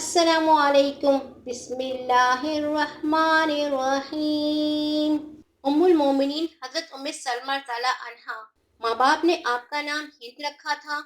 السلام علیکم، بسم اللہ الرحمن الرحیم۔ ام المومنین حضرت ام سلمہ تعالیٰ عنہا، ماں باپ نے آپ کا نام ہند رکھا تھا،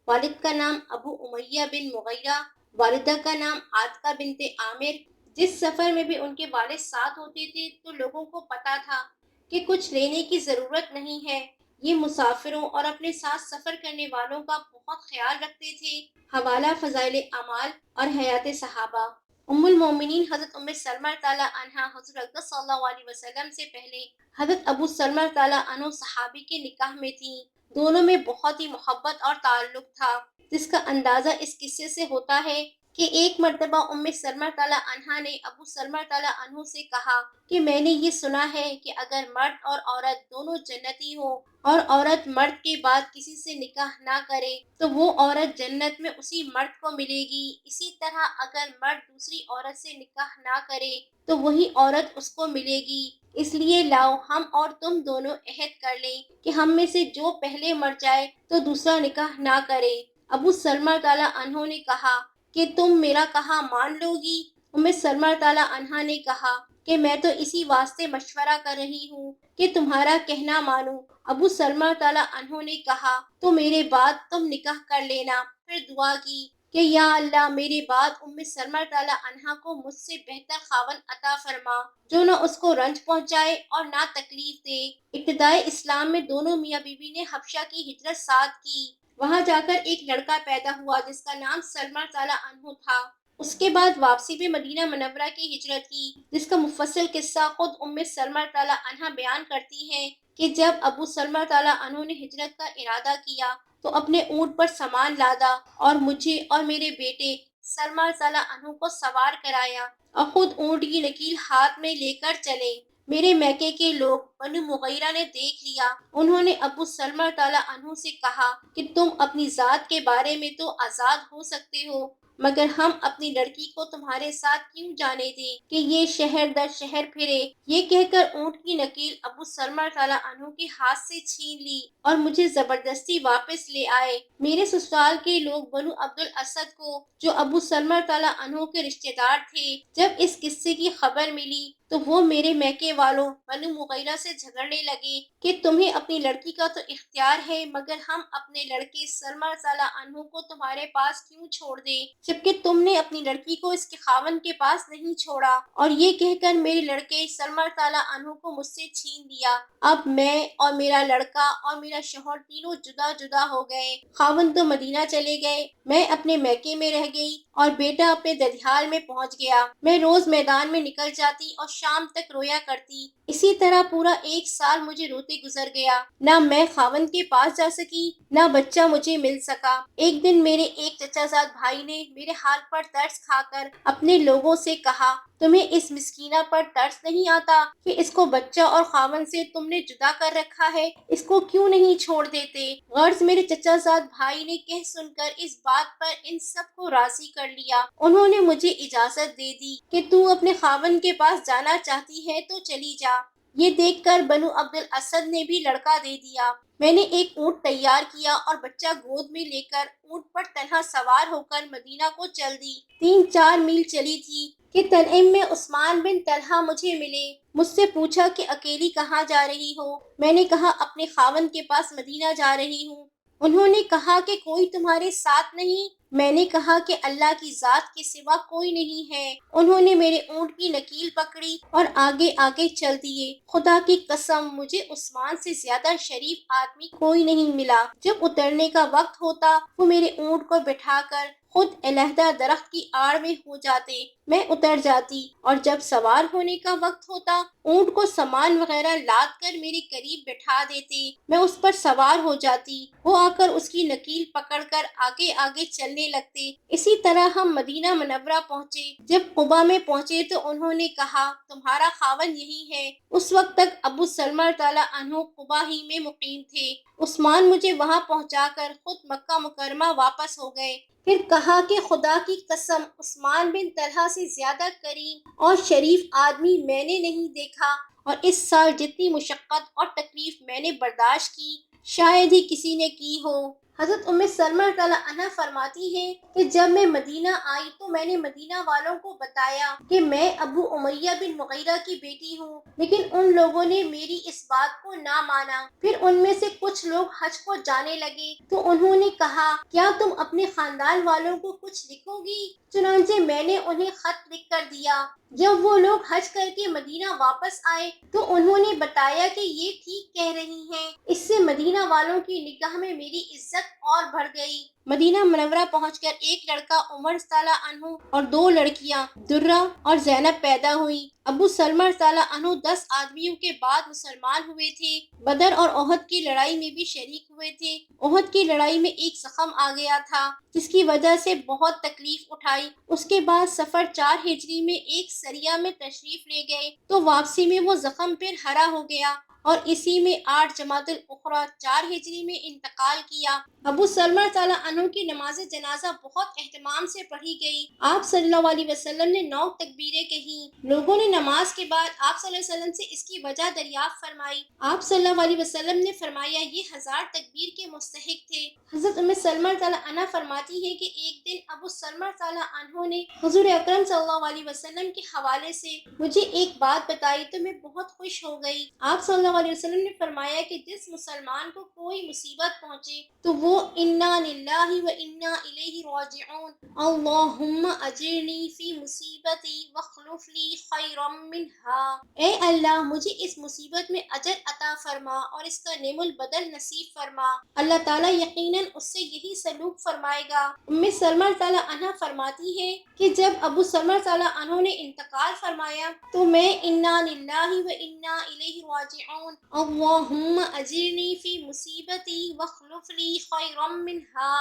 والد کا نام ابو امیہ بن مغیرہ، والدہ کا نام عاتقہ بنت عامر۔ جس سفر میں بھی ان کے والد ساتھ ہوتے تھے تو لوگوں کو پتا تھا کہ کچھ لینے کی ضرورت نہیں ہے۔ یہ مسافروں اور اپنے ساتھ سفر کرنے والوں کا بہت خیال رکھتے تھے۔ حوالہ فضائل اعمال اور حیات صحابہ۔ ام المومنین حضرت ام سلمہ تعالیٰ عنہا حضور اکرم صلی اللہ علیہ وسلم سے پہلے حضرت ابو سلمہ تعالیٰ عنہ صحابی کے نکاح میں تھیں۔ دونوں میں بہت ہی محبت اور تعلق تھا، جس کا اندازہ اس قصے سے ہوتا ہے کہ ایک مرتبہ ام سلمہ تعالیٰ عنہا نے ابو سلمہ تعالیٰ عنہ سے کہا کہ میں نے یہ سنا ہے کہ اگر مرد اور عورت دونوں جنتی ہوں اور عورت مرد کے بعد کسی سے نکاح نہ کرے تو وہ عورت جنت میں اسی مرد کو ملے گی، اسی طرح اگر مرد دوسری عورت سے نکاح نہ کرے تو وہی عورت اس کو ملے گی۔ اس لیے لاؤ ہم اور تم دونوں عہد کر لیں کہ ہم میں سے جو پہلے مر جائے تو دوسرا نکاح نہ کرے۔ ابو سلمہ تعالیٰ عنہ نے کہا کہ تم میرا کہا مان لو گی؟ ام سلمہ تعالیٰ عنہا نے کہا کہ میں تو اسی واسطے مشورہ کر رہی ہوں کہ تمہارا کہنا مانوں۔ ابو سلمہ تعالیٰ عنہ نے کہا تو میرے بعد تم نکاح کر لینا۔ پھر دعا کی کہ یا اللہ میرے بعد ام سلمہ تعالیٰ عنہا کو مجھ سے بہتر خاوند عطا فرما، جو نہ اس کو رنج پہنچائے اور نہ تکلیف دے۔ ابتدائے اسلام میں دونوں میاں بیوی نے حبشہ کی ہجرت ساتھ کی۔ وہاں جا کر ایک لڑکا پیدا ہوا جس کا نام سلمہ تعالیٰ عنہ تھا۔ اس کے بعد واپسی پہ مدینہ منورہ کی ہجرت کی، جس کا مفصل قصہ خود ام سلمہ تعالیٰ عنہا بیان کرتی ہیں کہ جب ابو سلمہ تعالیٰ عنہ نے ہجرت کا ارادہ کیا تو اپنے اونٹ پر سامان لادا اور مجھے اور میرے بیٹے سلمہ تعالیٰ عنہ کو سوار کرایا اور خود اونٹ کی نکیل ہاتھ میں لے کر چلے۔ میرے میکے کے لوگ بنو مغیرہ نے دیکھ لیا۔ انہوں نے ابو سلمہ تعالیٰ عنہ سے کہا کہ تم اپنی ذات کے بارے میں تو آزاد ہو سکتے ہو، مگر ہم اپنی لڑکی کو تمہارے ساتھ کیوں جانے دیں کہ یہ شہر در شہر پھرے۔ یہ کہہ کر اونٹ کی نکیل ابو سلمہ تعالیٰ عنہ کے ہاتھ سے چھین لی اور مجھے زبردستی واپس لے آئے۔ میرے سسرال کے لوگ بنو عبد الاسد کو، جو ابو سلمہ تعالیٰ عنہ کے رشتے دار تھے، جب اس قصے کی خبر ملی تو وہ میرے میکے والوں بنو مغیرہ سے جھگڑنے لگے کہ تمہیں اپنی لڑکی کا تو اختیار ہے، مگر ہم اپنے لڑکے سلمہ تعالیٰ عنہ کو تمہارے پاس کیوں چھوڑ دیں، جبکہ تم نے اپنی لڑکی کو اس کے خاوند کے پاس نہیں چھوڑا۔ اور یہ کہہ کر میرے لڑکے سلمہ تعالیٰ عنہ کو مجھ سے چھین لیا۔ اب میں اور میرا لڑکا اور میرا شوہر تینوں جدا جدا ہو گئے۔ خاوند تو مدینہ چلے گئے، میں اپنے میکے میں رہ گئی اور بیٹا اپنے ددھیال میں پہنچ گیا۔ میں روز میدان میں نکل جاتی اور شام تک رویا کرتی۔ اسی طرح پورا 1 سال مجھے روتے گزر گیا۔ نہ میں خاوند کے پاس جا سکی، نہ بچہ مجھے مل سکا۔ ایک دن میرے ایک چچا زاد بھائی نے میرے حال پر ترس کھا کر اپنے لوگوں سے کہا تمہیں اس مسکینہ پر ترس نہیں آتا کہ اس کو بچہ اور خاوند سے تم نے جدا کر رکھا ہے، اس کو کیوں نہیں چھوڑ دیتے؟ غرض میرے چچا زاد بھائی نے کہہ سن کر اس بات پر ان سب کو راضی کر لیا۔ انہوں نے مجھے اجازت دے دی کہ تو اپنے خاوند کے پاس جانا چاہتی ہے تو چلی جا۔ یہ دیکھ کر بنو عبد الاسد نے بھی لڑکا دے دیا۔ میں نے ایک اونٹ تیار کیا اور بچہ گود میں لے کر اونٹ پر تنہا سوار ہو کر مدینہ کو چل دی۔ 3-4 میل چلی تھی کہ تنعیم میں عثمان بن طلحہ مجھے ملے۔ مجھ سے پوچھا کہ اکیلی کہاں جا رہی ہو؟ میں نے کہا اپنے خاوند کے پاس مدینہ جا رہی ہوں۔ انہوں نے کہا کہ کوئی تمہارے ساتھ نہیں؟ میں نے کہا کہ اللہ کی ذات کے سوا کوئی نہیں ہے۔ انہوں نے میرے اونٹ کی نکیل پکڑی اور آگے آگے چل دیے۔ خدا کی قسم مجھے عثمان سے زیادہ شریف آدمی کوئی نہیں ملا۔ جب اترنے کا وقت ہوتا وہ میرے اونٹ کو بٹھا کر خود علیحدہ درخت کی آڑ میں ہو جاتے، میں اتر جاتی، اور جب سوار ہونے کا وقت ہوتا اونٹ کو سامان وغیرہ لاد کر میرے قریب بٹھا دیتے، میں اس پر سوار ہو جاتی، وہ آ کر اس کی نکیل پکڑ کر آگے آگے چلنے لگتے۔ اسی طرح ہم مدینہ منورہ پہنچے۔ جب قباء میں پہنچے تو انہوں نے کہا تمہارا خاوند یہی ہے۔ اس وقت تک ابو سلمہ تعالیٰ عنہ قباء ہی میں مقیم تھے۔ عثمان مجھے وہاں پہنچا کر خود مکہ مکرمہ واپس ہو گئے۔ پھر کہا کہ خدا کی قسم عثمان بن طلحہ سے زیادہ کریم اور شریف آدمی میں نے نہیں دیکھا، اور اس سال جتنی مشقت اور تکلیف میں نے برداشت کی شاید ہی کسی نے کی ہو۔ حضرت ام سلمہ تعالیٰ عنہ فرماتی ہے کہ جب میں مدینہ آئی تو میں نے مدینہ والوں کو بتایا کہ میں ابو امیہ بن مغیرہ کی بیٹی ہوں، لیکن ان لوگوں نے میری اس بات کو نہ مانا۔ پھر ان میں سے کچھ لوگ حج کو جانے لگے تو انہوں نے کہا کیا تم اپنے خاندان والوں کو کچھ لکھو گی؟ چنانچہ میں نے انہیں خط لکھ کر دیا۔ جب وہ لوگ حج کر کے مدینہ واپس آئے تو انہوں نے بتایا کہ یہ ٹھیک کہہ رہی ہیں۔ اس سے مدینہ والوں کی نگاہ میں میری عزت اور بڑھ گئی۔ مدینہ منورہ پہنچ کر ایک لڑکا عمر تعالیٰ عنہ اور دو لڑکیاں درہ اور زینب پیدا ہوئی۔ ابو سلمہ تعالیٰ عنہ 10 آدمیوں کے بعد مسلمان ہوئے تھے۔ بدر اور احد کی لڑائی میں بھی شریک ہوئے تھے۔ احد کی لڑائی میں ایک زخم آ گیا تھا جس کی وجہ سے بہت تکلیف اٹھائی۔ اس کے بعد سفر 4 ہجری میں ایک سریہ میں تشریف لے گئے تو واپسی میں وہ زخم پھر ہرا ہو گیا اور اسی میں 8 جمادی الاخری 4 ہجری میں انتقال کیا۔ ابو سلمہ تعالیٰ عنہ کی نماز جنازہ بہت اہتمام سے پڑھی گئی۔ آپ صلی اللہ علیہ وسلم نے 9 تکبیریں کہیں۔ لوگوں نے نماز کے بعد آپ صلی اللہ علیہ وسلم سے اس کی وجہ دریافت فرمائی۔ آپ صلی اللہ علیہ وسلم نے فرمایا یہ 1000 تکبیر کے مستحق تھے۔ حضرت ام سلمہ تعالیٰ عنہ فرماتی ہے کہ ایک دن ابو سلمہ تعالیٰ عنہ نے حضور اکرم صلی اللہ علیہ وسلم کے حوالے سے مجھے ایک بات بتائی تو میں بہت خوش ہو گئی۔ آپ صلی اللہ علیہ وسلم نے فرمایا کہ جس مسلمان کو کوئی مصیبت پہنچے تو وہ انا للہ و انا الیہ راجعون اللہم اجرنی فی مصیبتی واخلف لی خیرا منہا، اے اللہ مجھے اس مصیبت میں اجر عطا فرما اور اس کا نعم البدل نصیب فرما، اللہ تعالیٰ یقیناً اس سے یہی سلوک فرمائے گا۔ ام سلمہ تعالیٰ عنہ فرماتی ہے کہ جب ابو سلمہ تعالیٰ عنہ نے انتقال فرمایا تو میں انا للہ و انا الیہ راجعون اللہم اجرنی فی مصیبتی واخلف لی خیرا منہا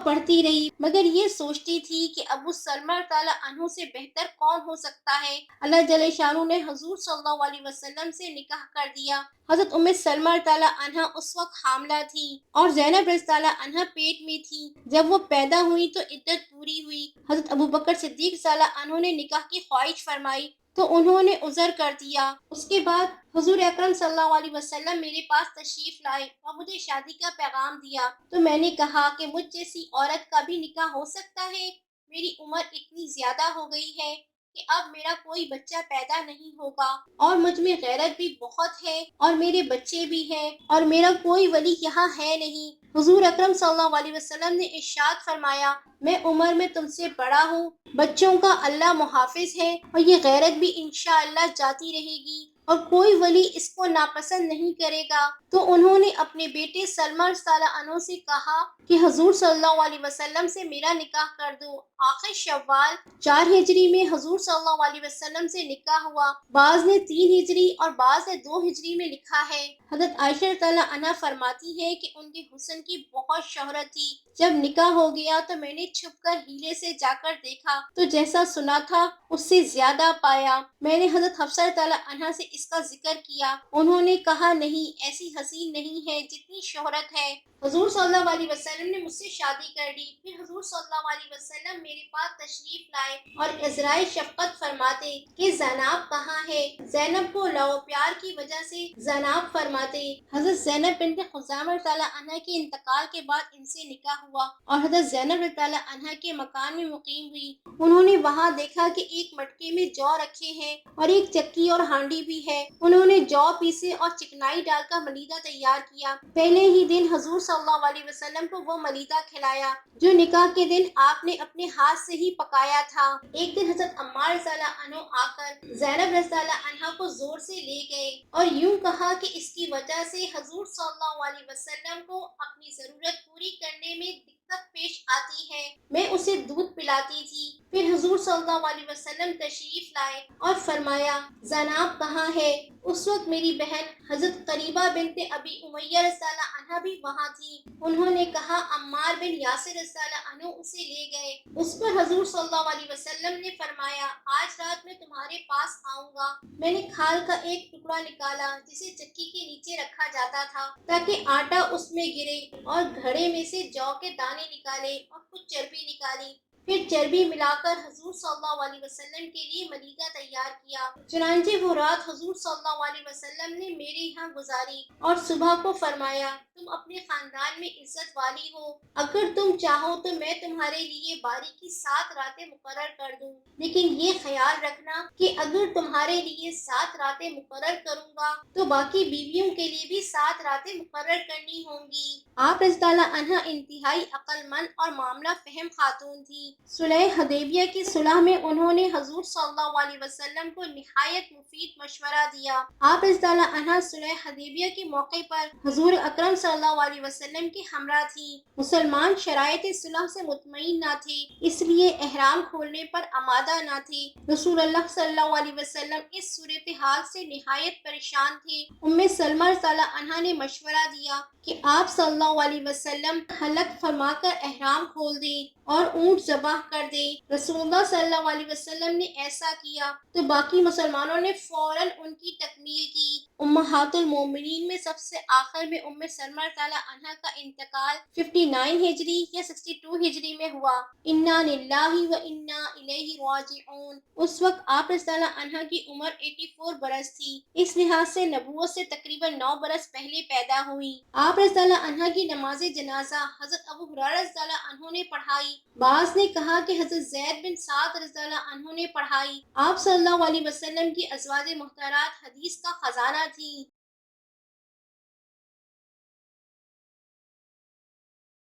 پڑھتی رہی، مگر یہ سوچتی تھی کہ ابو سلمہ تعالیٰ عنہ سے بہتر کون ہو سکتا ہے۔ اللہ جل شانہ نے حضور صلی اللہ علیہ وسلم سے نکاح کر دیا۔ حضرت ام سلمہ تعالیٰ عنہ اس وقت حاملہ تھی اور زینب رضی اللہ عنہ پیٹ میں تھی۔ جب وہ پیدا ہوئی تو عدت پوری ہوئی۔ حضرت ابو بکر صدیق تعالیٰ عنہ نے نکاح کی خواہش فرمائی تو انہوں نے عذر کر دیا۔ اس کے بعد حضور اکرم صلی اللہ علیہ وسلم میرے پاس تشریف لائے اور مجھے شادی کا پیغام دیا تو میں نے کہا کہ مجھ جیسی عورت کا بھی نکاح ہو سکتا ہے؟ میری عمر اتنی زیادہ ہو گئی ہے کہ اب میرا کوئی بچہ پیدا نہیں ہوگا اور مجھ میں غیرت بھی بہت ہے اور میرے بچے بھی ہیں اور میرا کوئی ولی یہاں ہے نہیں۔ حضور اکرم صلی اللہ علیہ وسلم نے ارشاد فرمایا میں عمر میں تم سے بڑا ہوں، بچوں کا اللہ محافظ ہے اور یہ غیرت بھی انشاءاللہ جاتی رہے گی اور کوئی ولی اس کو ناپسند نہیں کرے گا۔ تو انہوں نے اپنے بیٹے سلمہ تعالیٰ عنہ سے کہا کہ حضور صلی اللہ علیہ وسلم سے میرا نکاح کر دو۔ آخر شوال 4 ہجری میں حضور صلی اللہ علیہ وسلم سے نکاح ہوا۔ بعض نے 3 ہجری اور بعض نے 2 ہجری میں لکھا ہے۔ حضرت عائشہ تعالیٰ عنہ فرماتی ہے کہ ان کے حسن کی بہت شہرت تھی۔ جب نکاح ہو گیا تو میں نے چھپ کر ہیلے سے جا کر دیکھا تو جیسا سنا تھا اس سے زیادہ پایا۔ میں نے حضرت حفصہ تعالیٰ عنہ سے اس کا ذکر کیا، انہوں نے کہا نہیں ایسی حسین نہیں ہے جتنی شہرت ہے۔ حضور صلی اللہ علیہ وسلم نے مجھ سے شادی کر لی۔ پھر حضور صلی اللہ علیہ وسلم میرے پاس تشریف لائے اور اظہار شفقت فرماتے کہ زینب کہاں ہے؟ زینب کو لو پیار کی وجہ سے زینب فرماتے۔ حضرت زینب بنت خزامہ تعالیٰ عنہ کے انتقال کے بعد ان سے نکاح ہوا اور حضرت زینب تعالیٰ عنہ کے مکان میں مقیم ہوئی۔ انہوں نے وہاں دیکھا کہ ایک مٹکے میں جو رکھے ہیں اور ایک چکی اور ہانڈی بھی ہے۔ انہوں نے جو پیسے اور چکنائی ڈال کر ملیدہ تیار کیا۔ پہلے ہی دن حضور صلی اللہ علیہ وسلم کو وہ ملیدہ کھلایا جو نکاح کے دن آپ نے اپنے ہاتھ سے ہی پکایا تھا۔ ایک دن حضرت عمار رضی اللہ عنہ آ کر زینب رضی اللہ عنہ کو زور سے لے گئے اور یوں کہا کہ اس کی وجہ سے حضور صلی اللہ علیہ وسلم کو اپنی ضرورت پوری کرنے میں دقت پیش آتی ہے۔ میں اسے دودھ پلاتی تھی۔ پھر حضور صلی اللہ علیہ وسلم تشریف لائے اور فرمایا زینب کہاں ہے؟ اس وقت میری بہن حضرت قریبہ بنت ابی امیہ رضی اللہ عنہ بھی وہاں تھی۔ انہوں نے کہا عمار بن یاسر رضی اللہ عنہ اسے لے گئے۔ اس پر حضور صلی اللہ علیہ وسلم نے فرمایا آج رات میں تمہارے پاس آؤں گا۔ میں نے کھال کا ایک ٹکڑا نکالا جسے چکی کے نیچے رکھا جاتا تھا تاکہ آٹا اس میں گرے اور گھڑے میں سے جو کے دانے نکالے اور کچھ چربی نکالی۔ پھر چربی ملا کر حضور صلی اللہ علیہ وسلم کے لیے ملیدہ تیار کیا۔ چنانچہ وہ رات حضور صلی اللہ علیہ وسلم نے میرے یہاں گزاری اور صبح کو فرمایا تم اپنے خاندان میں عزت والی ہو، اگر تم چاہو تو میں تمہارے لیے باری کی 7 راتیں مقرر کر دوں، لیکن یہ خیال رکھنا کہ اگر تمہارے لیے 7 راتیں مقرر کروں گا تو باقی بیویوں کے لیے بھی 7 راتیں مقرر کرنی ہوں گی۔ آپ رضی اللہ عنہا انتہائی عقل مند اور معاملہ فہم خاتون تھی۔ صلح حدیبیہ کی صلح میں انہوں نے حضور صلی اللہ علیہ وسلم کو نہایت مفید مشورہ دیا۔ آپ رضی اللہ عنہا صلح حدیبیہ کے موقع پر حضور اکرم صلی اللہ علیہ وسلم کے ہمراہ تھی۔ مسلمان شرائط صلح سے مطمئن نہ تھے، اس لیے احرام کھولنے پر آمادہ نہ تھے۔ رسول اللہ صلی اللہ علیہ وسلم اس صورتحال سے نہایت پریشان تھے۔ سلمہ رضی اللہ عنہا نے مشورہ دیا کہ آپ صلی اللہ علیہ وسلم حلق فرما کر احرام کھول دیں اور اونٹ ذبح کر دیں۔ رسول اللہ صلی اللہ علیہ وسلم نے ایسا کیا تو باقی مسلمانوں نے فوراً ان کی تکمیل کی۔ امہات المومنین میں سب سے آخر میں سلمہ رضی اللہ عنہا کا انتقال 59 ہجری یا 62 ہجری میں ہوا۔ انا للہ و انا الیہ راجعون۔ اس وقت آپ رضی اللہ عنہا کی عمر 84 برس تھی، اس لحاظ سے نبوت سے تقریباً 9 برس پہلے پیدا ہوئی۔ آپ رضی اللہ عنہا کی نماز جنازہ حضرت ابو ہریرہ رضی اللہ عنہ نے پڑھائی۔ بعض نے کہا کہ حضرت زید بن ثابت رضی اللہ عنہ نے پڑھائی۔ آپ صلی اللہ علیہ وسلم کی ازواج مطہرات حدیث کا خزانہ تھی۔